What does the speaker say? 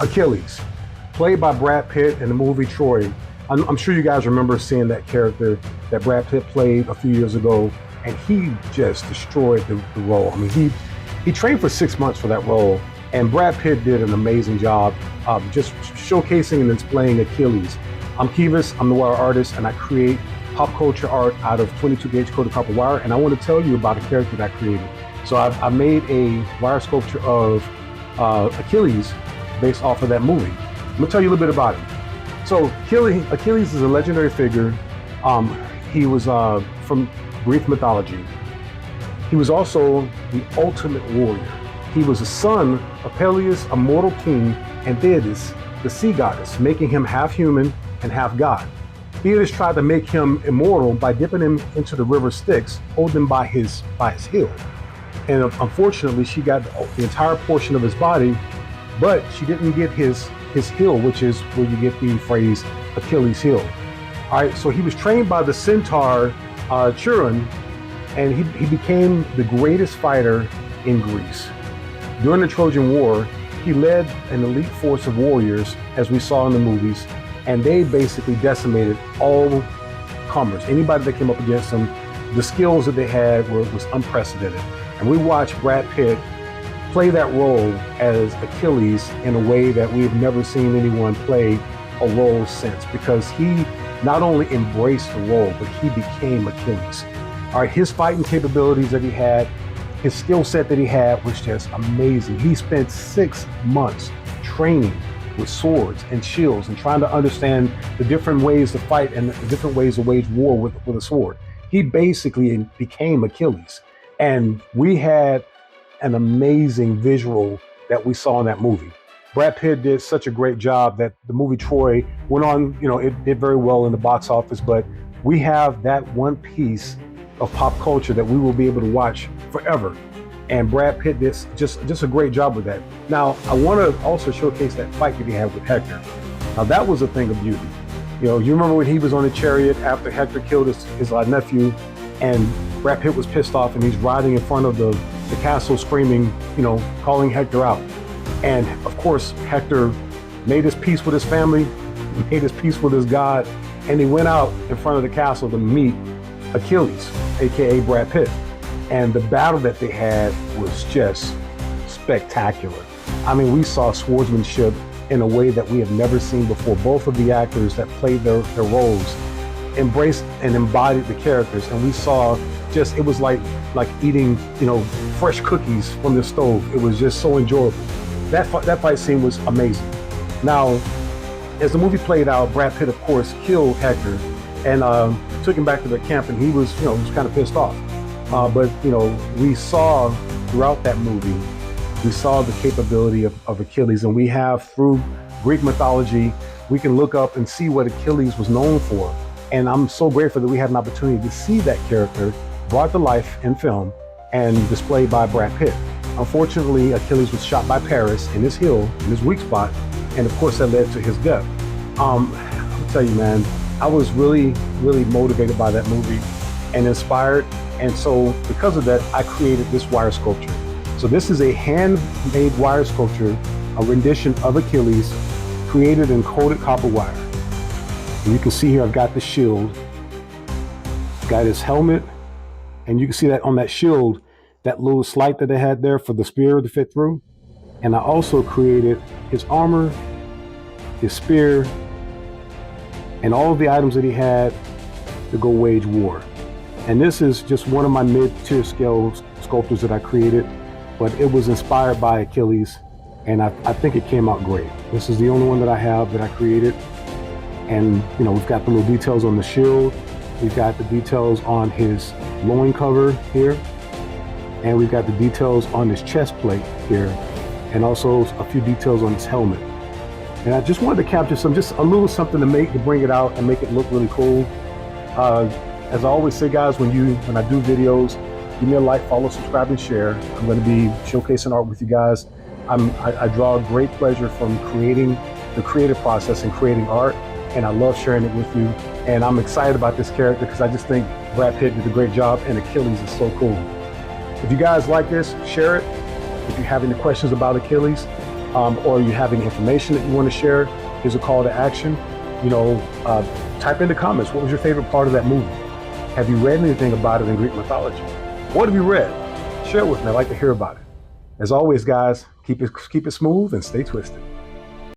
Achilles, played by Brad Pitt in the movie Troy. I'm sure you guys remember seeing that character that Brad Pitt played a few years ago, and he just destroyed the role. I mean, he trained for 6 months for that role, and Brad Pitt did an amazing job just showcasing and displaying Achilles. I'm Kivas, I'm the wire artist, and I create pop culture art out of 22 gauge coated copper wire, and I want to tell you about a character that I created. So I made a wire sculpture of Achilles based off of that movie. I'm gonna tell you a little bit about him. So Achilles is a legendary figure. He was from Greek mythology. He was also the ultimate warrior. He was the son of Peleus, a mortal king, and Thetis, the sea goddess, making him half human and half god. Thetis tried to make him immortal by dipping him into the river Styx, holding him by his heel. And unfortunately, she got the entire portion of his body, but she didn't get his heel, which is where you get the phrase Achilles heel. All right, so he was trained by the centaur Chiron, and he became the greatest fighter in Greece. During the Trojan War, he led an elite force of warriors, as we saw in the movies, and they basically decimated all comers. Anybody that came up against them, the skills that they had was unprecedented. And we watched Brad Pitt play that role as Achilles in a way that we've never seen anyone play a role since, because he not only embraced the role, but he became Achilles. All right, his fighting capabilities that he had, his skill set that he had was just amazing. He spent 6 months training with swords and shields and trying to understand the different ways to fight and the different ways to wage war with a sword. He basically became Achilles. And we had an amazing visual that we saw in that movie. Brad Pitt did such a great job that the movie Troy went on, it did very well in the box office, but we have that one piece of pop culture that we will be able to watch forever. And Brad Pitt did just a great job with that. Now, I want to also showcase that fight that he had with Hector. Now, that was a thing of beauty. You remember when he was on the chariot after Hector killed his nephew, and Brad Pitt was pissed off, and he's riding in front of the castle screaming, calling Hector out. And of course, Hector made his peace with his family, made his peace with his God, and he went out in front of the castle to meet Achilles, aka Brad Pitt. And the battle that they had was just spectacular. I mean, we saw swordsmanship in a way that we have never seen before. Both of the actors that played their roles embraced and embodied the characters, and we saw it was like eating, fresh cookies from the stove. It was just so enjoyable. That fight scene was amazing. Now, as the movie played out, Brad Pitt, of course, killed Hector and took him back to the camp, and he was kind of pissed off. But we saw throughout that movie, we saw the capability of Achilles, and we have, through Greek mythology, we can look up and see what Achilles was known for. And I'm so grateful that we had an opportunity to see that character brought to life in film and displayed by Brad Pitt. Unfortunately, Achilles was shot by Paris in his heel, in his weak spot, and of course that led to his death. I'll tell you, man, I was really, really motivated by that movie and inspired. And so because of that, I created this wire sculpture. So this is a handmade wire sculpture, a rendition of Achilles, created in coated copper wire. And you can see here, I've got the shield, got his helmet, and you can see that on that shield, that little slight that they had there for the spear to fit through. And I also created his armor, his spear, and all of the items that he had to go wage war. And this is just one of my mid-tier scale sculptures that I created, but it was inspired by Achilles, and I think it came out great. This is the only one that I have that I created. And we've got the little details on the shield, we've got the details on his loin cover here, and we've got the details on his chest plate here, and also a few details on his helmet. And I just wanted to capture just a little something to bring it out and make it look really cool. As I always say, guys, when I do videos, give me a like, follow, subscribe, and share. I'm going to be showcasing art with you guys. I draw great pleasure from creating the creative process and creating art, and I love sharing it with you. And I'm excited about this character because I just think Brad Pitt did a great job, and Achilles is so cool. If you guys like this, share it. If you have any questions about Achilles, or you have any information that you want to share, here's a call to action. Type in the comments, what was your favorite part of that movie? Have you read anything about it in Greek mythology? What have you read? Share it with me. I'd like to hear about it. As always, guys, keep it smooth and stay twisted.